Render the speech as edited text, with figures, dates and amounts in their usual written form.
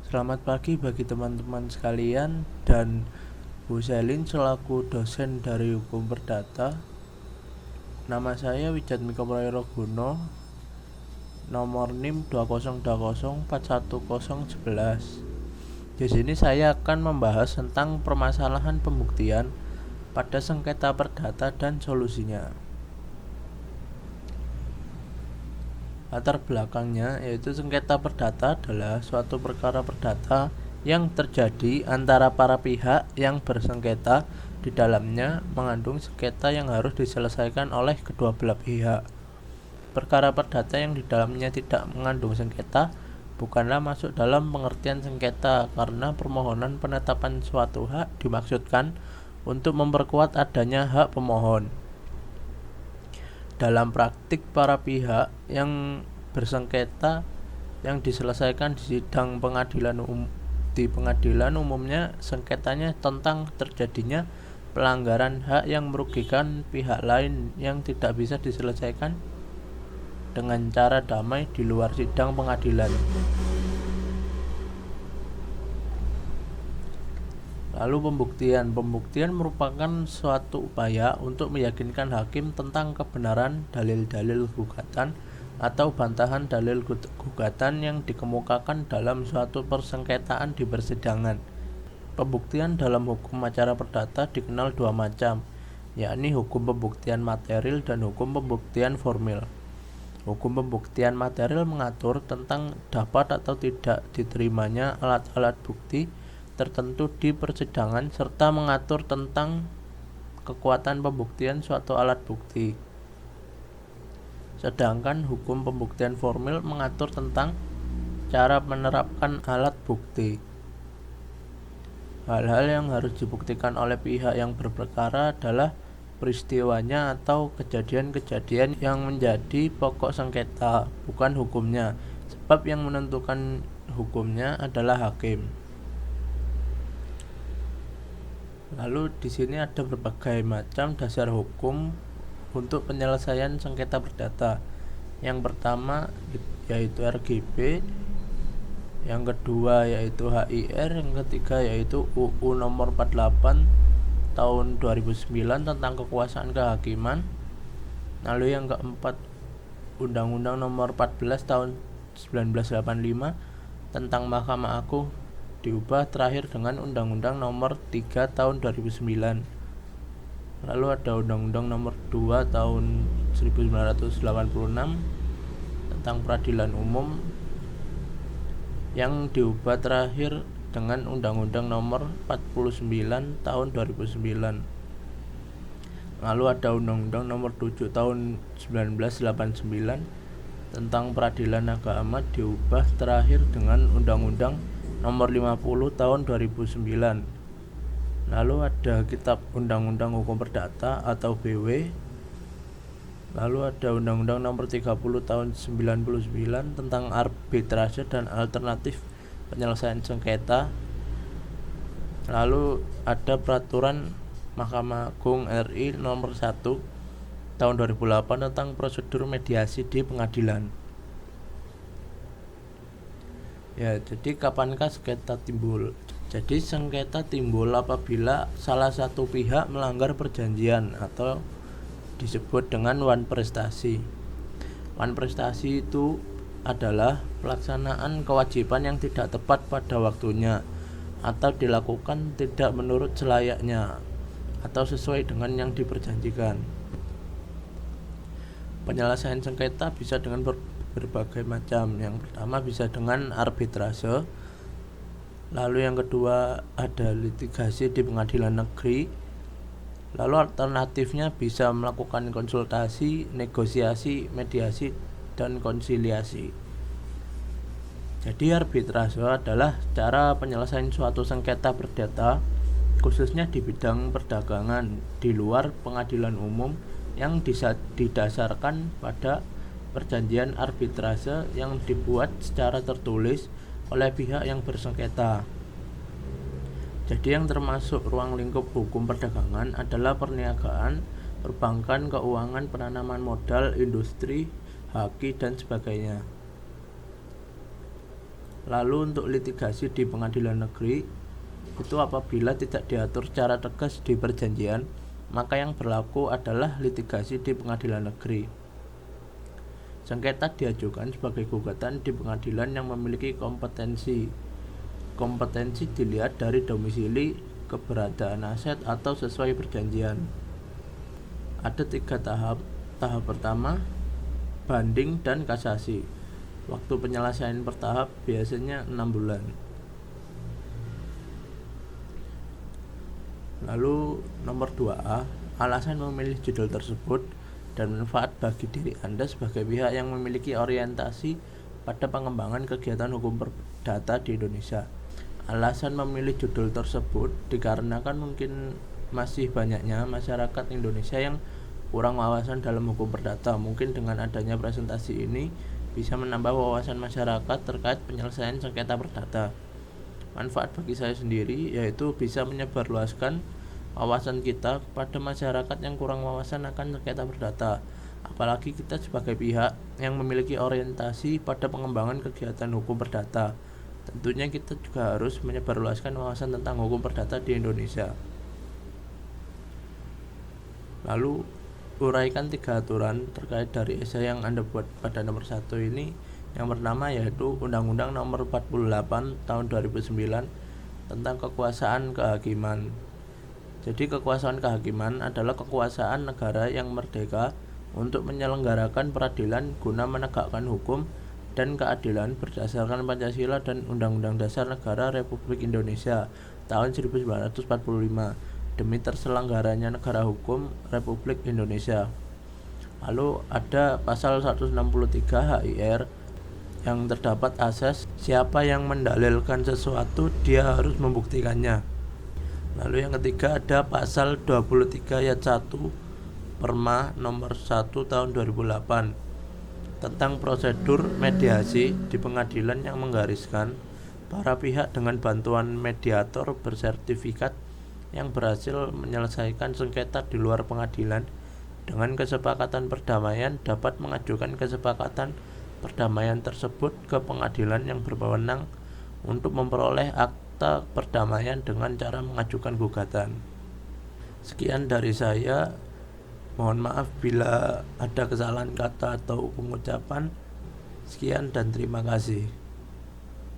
Selamat pagi bagi teman-teman sekalian dan Bu Selin selaku dosen dari Hukum Perdata. Nama saya Wijat Miko Prayogono, nomor NIM 2020411011. Di sini saya akan membahas tentang permasalahan pembuktian pada sengketa perdata dan solusinya. Latar belakangnya yaitu sengketa perdata adalah suatu perkara perdata yang terjadi antara para pihak yang bersengketa. Di dalamnya mengandung sengketa yang harus diselesaikan oleh kedua belah pihak. Perkara perdata yang di dalamnya tidak mengandung sengketa bukanlah masuk dalam pengertian sengketa, karena permohonan penetapan suatu hak dimaksudkan untuk memperkuat adanya hak pemohon. Dalam praktik, para pihak yang bersengketa yang diselesaikan di sidang di pengadilan umumnya sengketanya tentang terjadinya pelanggaran hak yang merugikan pihak lain yang tidak bisa diselesaikan dengan cara damai di luar sidang pengadilan. Lalu pembuktian merupakan suatu upaya untuk meyakinkan hakim tentang kebenaran dalil-dalil gugatan atau bantahan dalil gugatan yang dikemukakan dalam suatu persengketaan di persidangan. Pembuktian dalam hukum acara perdata dikenal dua macam, yakni hukum pembuktian material dan hukum pembuktian formil. Hukum pembuktian material mengatur tentang dapat atau tidak diterimanya alat-alat bukti tertentu di persidangan serta mengatur tentang kekuatan pembuktian suatu alat bukti. Sedangkan hukum pembuktian formil mengatur tentang cara menerapkan alat bukti. Hal-hal yang harus dibuktikan oleh pihak yang berperkara adalah peristiwanya atau kejadian-kejadian yang menjadi pokok sengketa, bukan hukumnya, sebab yang menentukan hukumnya adalah hakim. Lalu di sini ada berbagai macam dasar hukum untuk penyelesaian sengketa perdata. Yang pertama yaitu RGB, yang kedua yaitu HIR, yang ketiga yaitu UU nomor 48 tahun 2009 tentang kekuasaan kehakiman. Lalu yang keempat Undang-Undang nomor 14 tahun 1985 tentang Mahkamah Agung diubah terakhir dengan Undang-Undang nomor 3 tahun 2009. Lalu ada Undang-Undang nomor 2 tahun 1986 tentang peradilan umum yang diubah terakhir dengan Undang-Undang nomor 49 tahun 2009. Lalu ada Undang-Undang nomor 7 tahun 1989 tentang peradilan agama diubah terakhir dengan Undang-Undang nomor 50 tahun 2009. Lalu ada Kitab Undang-Undang Hukum Perdata atau BW. Lalu ada Undang-Undang nomor 30 tahun 99 tentang arbitrase dan alternatif penyelesaian sengketa. Lalu ada Peraturan Mahkamah Agung RI nomor 1 tahun 2008 tentang prosedur mediasi di pengadilan. Ya, jadi kapankah sengketa timbul? Jadi sengketa timbul apabila salah satu pihak melanggar perjanjian atau disebut dengan wan prestasi. Wan prestasi itu adalah pelaksanaan kewajiban yang tidak tepat pada waktunya atau dilakukan tidak menurut selayaknya atau sesuai dengan yang diperjanjikan. Penyelesaian sengketa bisa dengan berbagai macam. Yang pertama bisa dengan arbitrase. Lalu yang kedua ada litigasi di pengadilan negeri. Lalu alternatifnya bisa melakukan konsultasi, negosiasi, mediasi, dan konsiliasi. Jadi arbitrase adalah cara penyelesaian suatu sengketa perdata khususnya di bidang perdagangan di luar pengadilan umum yang didasarkan pada perjanjian arbitrase yang dibuat secara tertulis oleh pihak yang bersengketa. Jadi yang termasuk ruang lingkup hukum perdagangan adalah perniagaan, perbankan, keuangan, penanaman modal, industri, haki, dan sebagainya. Lalu untuk litigasi di pengadilan negeri itu apabila tidak diatur secara tegas di perjanjian, maka yang berlaku adalah litigasi di pengadilan negeri. Sengketa diajukan sebagai gugatan di pengadilan yang memiliki kompetensi. Kompetensi dilihat dari domisili, keberadaan aset, atau sesuai perjanjian. Ada 3 tahap. Tahap pertama, banding dan kasasi. Waktu penyelesaian bertahap biasanya 6 bulan. Lalu nomor 2A, alasan memilih judul tersebut dan manfaat bagi diri Anda sebagai pihak yang memiliki orientasi pada pengembangan kegiatan hukum perdata di Indonesia. Alasan memilih judul tersebut dikarenakan mungkin masih banyaknya masyarakat Indonesia yang kurang wawasan dalam hukum perdata. Mungkin dengan adanya presentasi ini bisa menambah wawasan masyarakat terkait penyelesaian sengketa perdata. Manfaat bagi saya sendiri yaitu bisa menyebarluaskan wawasan kita kepada masyarakat yang kurang wawasan akan sengketa perdata. Apalagi kita sebagai pihak yang memiliki orientasi pada pengembangan kegiatan hukum perdata. Tentunya kita juga harus menyebarluaskan wawasan tentang hukum perdata di Indonesia. Lalu uraikan 3 aturan terkait dari esai yang Anda buat pada nomor 1 ini. Yang pertama yaitu Undang-Undang Nomor 48 Tahun 2009 tentang kekuasaan kehakiman. Jadi kekuasaan kehakiman adalah kekuasaan negara yang merdeka untuk menyelenggarakan peradilan guna menegakkan hukum dan keadilan berdasarkan Pancasila dan Undang-Undang Dasar Negara Republik Indonesia tahun 1945 demi terselenggaranya negara hukum Republik Indonesia. Lalu ada pasal 163 HIR yang terdapat asas siapa yang mendalilkan sesuatu dia harus membuktikannya. Lalu yang ketiga ada pasal 23 ayat 1 Perma nomor 1 tahun 2008 tentang prosedur mediasi di pengadilan yang menggariskan para pihak dengan bantuan mediator bersertifikat yang berhasil menyelesaikan sengketa di luar pengadilan dengan kesepakatan perdamaian dapat mengajukan kesepakatan perdamaian tersebut ke pengadilan yang berwenang untuk memperoleh akta perdamaian dengan cara mengajukan gugatan. Sekian dari saya. Mohon maaf bila ada kesalahan kata atau pengucapan. Sekian dan terima kasih.